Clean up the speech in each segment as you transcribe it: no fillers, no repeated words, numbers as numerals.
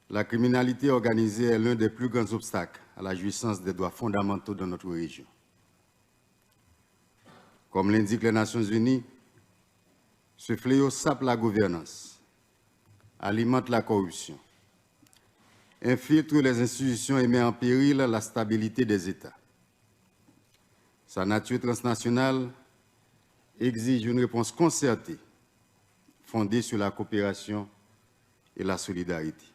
La criminalité organisée est l'un des plus grands obstacles à la jouissance des droits fondamentaux dans notre région. Comme l'indiquent les Nations Unies, ce fléau sape la gouvernance, alimente la corruption, infiltre les institutions et met en péril la stabilité des États. Sa nature transnationale exige une réponse concertée, fondée sur la coopération et la solidarité.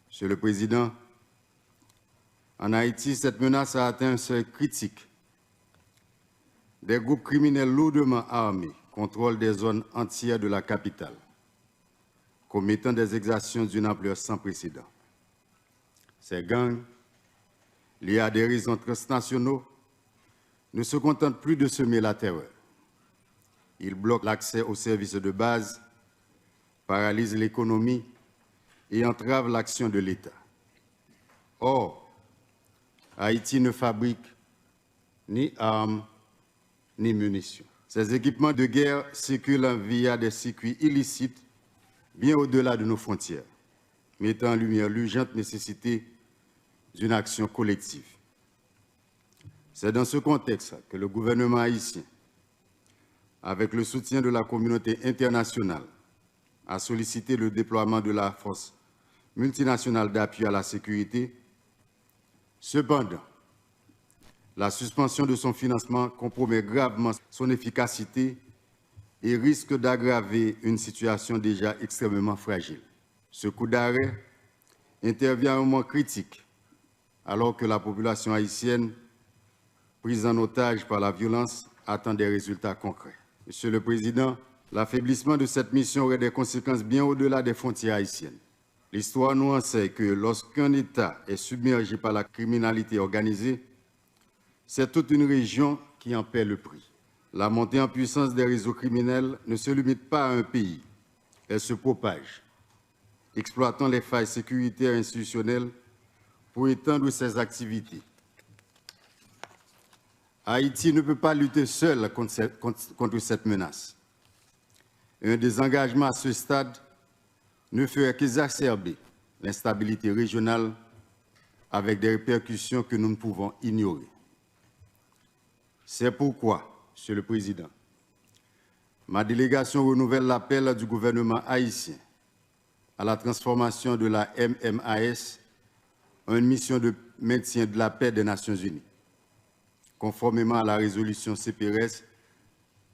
Monsieur le Président, en Haïti, cette menace a atteint un seuil critique. Des groupes criminels lourdement armés contrôlent des zones entières de la capitale, commettant des exactions d'une ampleur sans précédent. Ces gangs, liés à des réseaux transnationaux, ne se contentent plus de semer la terreur. Ils bloquent l'accès aux services de base, paralysent l'économie et entravent l'action de l'État. Or, Haïti ne fabrique ni armes ni munitions. Ces équipements de guerre circulent via des circuits illicites bien au-delà de nos frontières, mettant en lumière l'urgente nécessité d'une action collective. C'est dans ce contexte que le gouvernement haïtien, avec le soutien de la communauté internationale, a sollicité le déploiement de la force multinationale d'appui à la sécurité. Cependant, la suspension de son financement compromet gravement son efficacité et risque d'aggraver une situation déjà extrêmement fragile. Ce coup d'arrêt intervient à un moment critique, alors que la population haïtienne, prise en otage par la violence, attend des résultats concrets. Monsieur le Président, l'affaiblissement de cette mission aurait des conséquences bien au-delà des frontières haïtiennes. L'histoire nous enseigne que lorsqu'un État est submergé par la criminalité organisée, c'est toute une région qui en paie le prix. La montée en puissance des réseaux criminels ne se limite pas à un pays, elle se propage, exploitant les failles sécuritaires et institutionnelles pour étendre ses activités. Haïti ne peut pas lutter seul contre cette menace. Un désengagement à ce stade ne ferait qu'exacerber l'instabilité régionale avec des répercussions que nous ne pouvons ignorer. C'est pourquoi, Monsieur le Président, ma délégation renouvelle l'appel du gouvernement haïtien à la transformation de la MMAS en une mission de maintien de la paix des Nations Unies, conformément à la résolution CPRS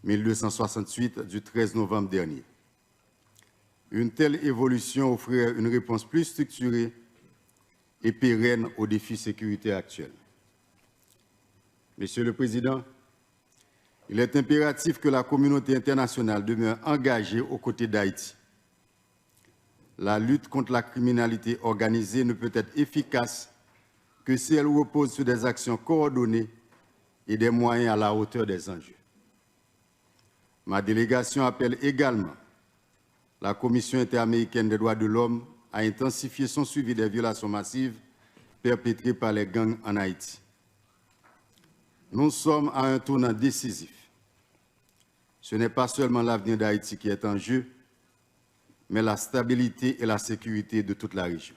1268 du 13 novembre dernier. Une telle évolution offrirait une réponse plus structurée et pérenne aux défis sécuritaires actuels. Monsieur le Président, il est impératif que la communauté internationale demeure engagée aux côtés d'Haïti. La lutte contre la criminalité organisée ne peut être efficace que si elle repose sur des actions coordonnées et des moyens à la hauteur des enjeux. Ma délégation appelle également la Commission interaméricaine des droits de l'homme à intensifier son suivi des violations massives perpétrées par les gangs en Haïti. Nous sommes à un tournant décisif. Ce n'est pas seulement l'avenir d'Haïti qui est en jeu, mais la stabilité et la sécurité de toute la région.